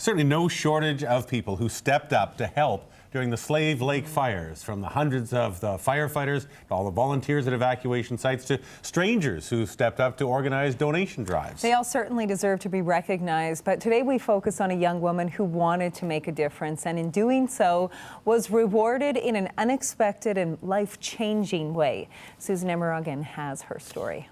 Certainly no shortage of people who stepped up to help during the Slave Lake fires, from the hundreds of the firefighters to all the volunteers at evacuation sites to strangers who stepped up to organize donation drives. They all certainly deserve to be recognized, but today we focus on a young woman who wanted to make a difference, and in doing so was rewarded in an unexpected and life-changing way. Susan Emerogin has her story.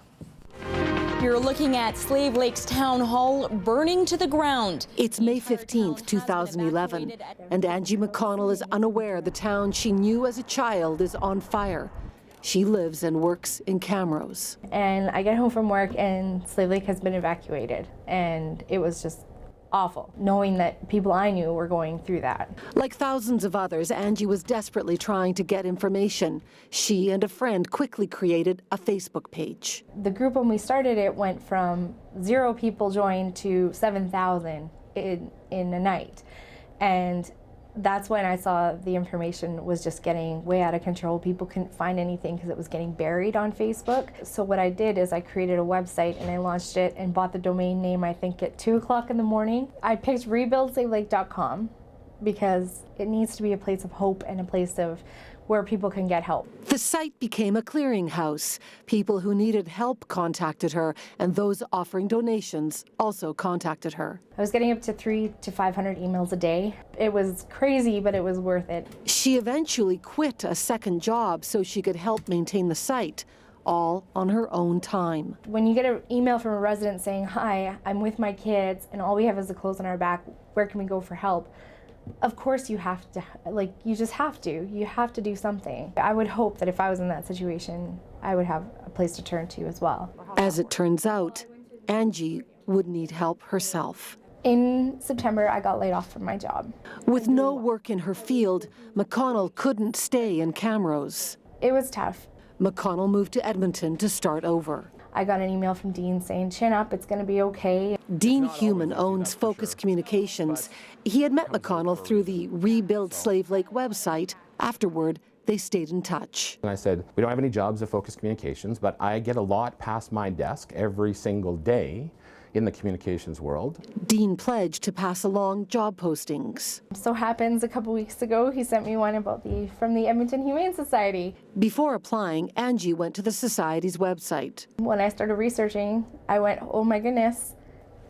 You're looking at Slave Lake's town hall burning to the ground. It's May 15th, 2011, and Angie McConnell is unaware the town she knew as a child is on fire. She lives and works in Camrose. And I get home from work and Slave Lake has been evacuated, and it was just awful, knowing that people I knew were going through that. Like thousands of others, Angie was desperately trying to get information. She and a friend quickly created a Facebook page. The group, when we started it, went from 0 people joined to 7,000 in a night. And that's when I saw the information was just getting way out of control. People couldn't find anything because it was getting buried on Facebook. So what I did is I created a website and I launched it and bought the domain name, I think at 2 o'clock in the morning. I picked rebuildslavelake.com because it needs to be a place of hope and a place of where people can get help. The site became a clearinghouse. People who needed help contacted her, and those offering donations also contacted her. I was getting up to 300 to 500 emails a day. It was crazy, but it was worth it. She eventually quit a second job so she could help maintain the site, all on her own time. When you get an email from a resident saying, "Hi, I'm with my kids and all we have is the clothes on our back, where can we go for help?" Of course you have to, you just have to. You have to do something. I would hope that if I was in that situation, I would have a place to turn to as well. As it turns out, Angie would need help herself. In September, I got laid off from my job. With no work in her field, McConnell couldn't stay in Camrose. It was tough. McConnell moved to Edmonton to start over. I got an email from Dean saying, "Chin up, it's going to be okay." Dean Human owns Focus Communications. He had met McConnell through the Rebuild Slave Lake website. Afterward, they stayed in touch. And I said, "We don't have any jobs at Focus Communications, but I get a lot past my desk every single day in the communications world." Dean pledged to pass along job postings. So happens a couple weeks ago, he sent me one about from the Edmonton Humane Society. Before applying, Angie went to the Society's website. When I started researching, I went, "Oh my goodness,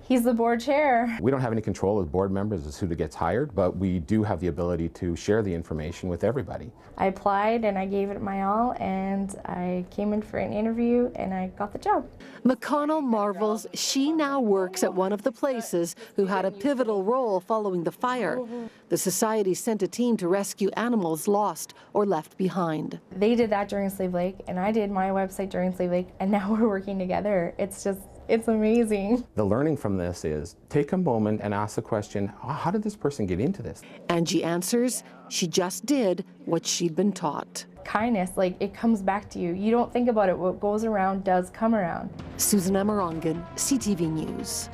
he's the board chair." We don't have any control as board members as who gets hired, but we do have the ability to share the information with everybody. I applied and I gave it my all, and I came in for an interview and I got the job. McConnell marvels she now works at one of the places who had a pivotal role following the fire. The Society sent a team to rescue animals lost or left behind. They did that during Slave Lake, and I did my website during Slave Lake, and now we're working together. It's amazing. The learning from this is take a moment and ask the question, how did this person get into this? Angie answers, she just did what she'd been taught. Kindness, it comes back to you. You don't think about it. What goes around does come around. Susan Emerogin, CTV News.